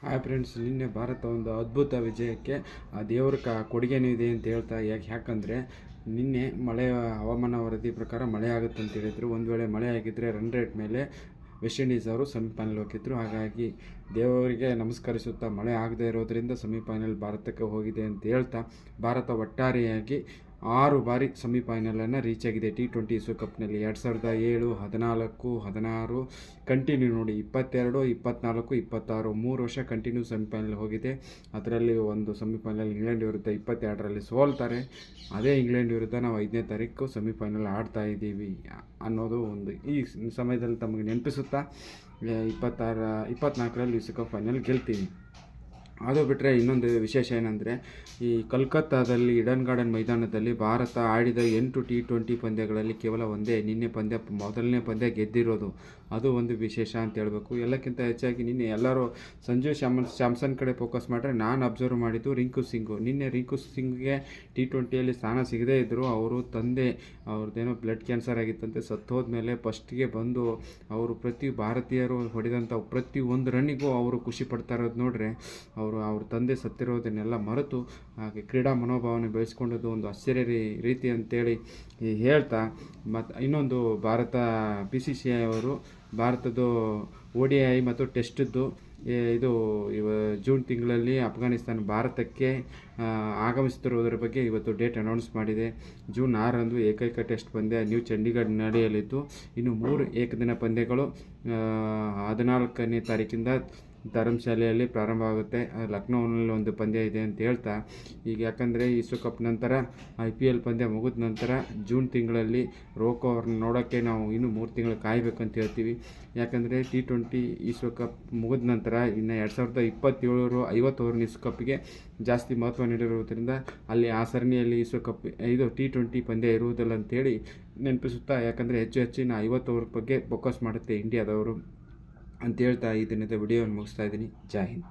Hi friends, ನಿನ್ನೆ ಭಾರತ ಒಂದು ಅದ್ಭುತ ವಿಜಯಕ್ಕೆ ಆ ದೇವ್ರ ಕೊಡುಗೆನೂ ಇದೆ ಅಂತ ಹೇಳ್ತಾ ಯಾಕಂದರೆ ನಿನ್ನೆ ಮಳೆ ಹವಾಮಾನ ವರದಿ ಪ್ರಕಾರ ಮಳೆ ಆಗುತ್ತೆ ಅಂತ ಹೇಳಿದರು. ಒಂದು ವೇಳೆ ಮಳೆ ಆಗಿದ್ದರೆ ರನ್ ರೇಟ್ ಮೇಲೆ ವೆಸ್ಟ್ ಇಂಡೀಸ್ ಅವರು ಸೆಮಿಫೈನಲ್ ಹೋಗಿದ್ರು. ಹಾಗಾಗಿ ದೇವರಿಗೆ ನಮಸ್ಕರಿಸುತ್ತಾ ಮಳೆ ಆಗದೇ ಇರೋದರಿಂದ ಸೆಮಿಫೈನಲ್ ಭಾರತಕ್ಕೆ ಹೋಗಿದೆ ಅಂತ ಹೇಳ್ತಾ ಭಾರತ ಒಟ್ಟಾರೆಯಾಗಿ 6 ಬಾರಿ ಸೆಮಿಫೈನಲನ್ನು ರೀಚ್ ಆಗಿದೆ T20 ವಿಶ್ವಕಪ್ನಲ್ಲಿ. 2007, 14, 16 ಕಂಟಿನ್ಯೂ ನೋಡಿ, 22, 24, 26 3 ವರ್ಷ ಕಂಟಿನ್ಯೂ ಸೆಮಿಫೈನಲ್ ಹೋಗಿದೆ. ಅದರಲ್ಲಿ ಒಂದು ಸೆಮಿಫೈನಲ್ ಇಂಗ್ಲೆಂಡ್ ವಿರುದ್ಧ 22ರಲ್ಲಿ ಸೋಲ್ತಾರೆ. ಅದೇ ಇಂಗ್ಲೆಂಡ್ ವಿರುದ್ಧ ನಾವು 5ನೇ ತಾರೀಕು ಸೆಮಿಫೈನಲ್ ಆಡ್ತಾ ಇದ್ದೀವಿ ಅನ್ನೋದು ಒಂದು ಈ ಸಮಯದಲ್ಲಿ ತಮಗೆ ನೆನಪಿಸುತ್ತಾ 24ರಲ್ಲಿ ವಿಶ್ವಕಪ್ ಫೈನಲ್ ಗೆಲ್ತೀವಿ. ಅದು ಬಿಟ್ಟರೆ ಇನ್ನೊಂದು ವಿಶೇಷ ಏನಂದರೆ, ಈ ಕೋಲ್ಕತ್ತಾದಲ್ಲಿ ಈಡನ್ ಗಾರ್ಡನ್ ಮೈದಾನದಲ್ಲಿ ಭಾರತ ಆಡಿದ 8 T20 ಪಂದ್ಯಗಳಲ್ಲಿ ಕೇವಲ ನಿನ್ನೆ ಮೊದಲನೇ ಪಂದ್ಯ ಗೆದ್ದಿರೋದು. ಅದು ಒಂದು ವಿಶೇಷ ಅಂತ ಹೇಳಬೇಕು. ಎಲ್ಲಕ್ಕಿಂತ ಹೆಚ್ಚಾಗಿ ನಿನ್ನೆ ಎಲ್ಲರೂ ಸಂಜು ಸ್ಯಾಮ್ಸನ್ ಕಡೆ ಫೋಕಸ್ ಮಾಡಿದ್ರೆ, ನಾನು ಅಬ್ಸರ್ವ್ ಮಾಡಿದ್ದು ರಿಂಕು ಸಿಂಗು. ನಿನ್ನೆ ರಿಂಕು ಸಿಂಗ್ಗೆ T20ಯಲ್ಲಿ ಸ್ಥಾನ ಸಿಗದೇ ಇದ್ದರು. ಅವರು ತಂದೆ ಅವ್ರದ್ದೇನೋ ಬ್ಲಡ್ ಕ್ಯಾನ್ಸರ್ ಆಗಿತ್ತಂತೆ, ಸತ್ತೋದ್ಮೇಲೆ ಫಸ್ಟ್ಗೆ ಬಂದು ಅವರು ಪ್ರತಿ ಭಾರತೀಯರು ಹೊಡೆದಂಥ ಪ್ರತಿ ಒಂದು ರನ್ನಿಗೂ ಅವರು ಖುಷಿ ಪಡ್ತಾ ಇರೋದು ನೋಡ್ರೆ, ಅವ್ರ ತಂದೆ ಸತ್ತಿರೋದನ್ನೆಲ್ಲ ಮರೆತು ಹಾಗೆ ಕ್ರೀಡಾ ಮನೋಭಾವನೆ ಬೆಳೆಸ್ಕೊಂಡದ್ದು ಒಂದು ಆಶ್ಚರ್ಯ ರೀತಿ ಅಂತೇಳಿ ಹೇಳ್ತಾ, ಮತ್ತು ಇನ್ನೊಂದು ಭಾರತ BCCI ಅವರು ಭಾರತದ್ದು ODI ಮತ್ತು ಟೆಸ್ಟದ್ದು ಇದು ಜೂನ್ ತಿಂಗಳಲ್ಲಿ ಅಫ್ಘಾನಿಸ್ತಾನ ಭಾರತಕ್ಕೆ ಆಗಮಿಸುತ್ತಿರುವುದರ ಬಗ್ಗೆ ಇವತ್ತು ಡೇಟ್ ಅನೌನ್ಸ್ ಮಾಡಿದೆ. ಜೂನ್ 6ರಂದು ಏಕೈಕ ಟೆಸ್ಟ್ ಪಂದ್ಯ ನ್ಯೂ ಚಂಡೀಗಢ ನಡೆಯಲಿದ್ದು, ಇನ್ನು 3 ಏಕದಿನ ಪಂದ್ಯಗಳು 14ನೇ ತಾರೀಕಿಂದ ಧರ್ಮಶಾಲೆಯಲ್ಲಿ ಪ್ರಾರಂಭ ಆಗುತ್ತೆ. ಲಕ್ನೋನಲ್ಲಿ ಒಂದು ಪಂದ್ಯ ಇದೆ ಅಂತ ಹೇಳ್ತಾ, ಈಗ ಯಾಕಂದರೆ ವಿಶ್ವಕಪ್ ನಂತರ IPL ಪಂದ್ಯ ಮುಗಿದ ನಂತರ ಜೂನ್ ತಿಂಗಳಲ್ಲಿ ರೋಕೋ ಅವ್ರನ್ನ ನೋಡೋಕ್ಕೆ ನಾವು ಇನ್ನೂ 3 ತಿಂಗಳು ಕಾಯಬೇಕಂತ ಹೇಳ್ತೀವಿ. ಯಾಕಂದರೆ T20 ವಿಶ್ವಕಪ್ ಮುಗಿದ ನಂತರ ಇನ್ನು 2027 50 ವಿಶ್ವಕಪ್ಗೆ ಜಾಸ್ತಿ ಮಹತ್ವ ನೀಡಿರುವುದರಿಂದ ಅಲ್ಲಿ ಆ ಸರಣಿಯಲ್ಲಿ ವಿಶ್ವಕಪ್ ಇದು T20 ಪಂದ್ಯ ಇರುವುದಿಲ್ಲ ಅಂತೇಳಿ ನೆನಪಿಸುತ್ತಾ, ಯಾಕಂದರೆ ಹೆಚ್ಚಿನ 50 ಬಗ್ಗೆ ಫೋಕಸ್ ಮಾಡುತ್ತೆ ಇಂಡಿಯಾದವರು ಅಂತ ಹೇಳ್ತಾ ಈ ದಿನದ ವಿಡಿಯೋವನ್ನು ಮುಗಿಸ್ತಾ ಇದ್ದೀನಿ. ಜೈ ಹಿಂದ್.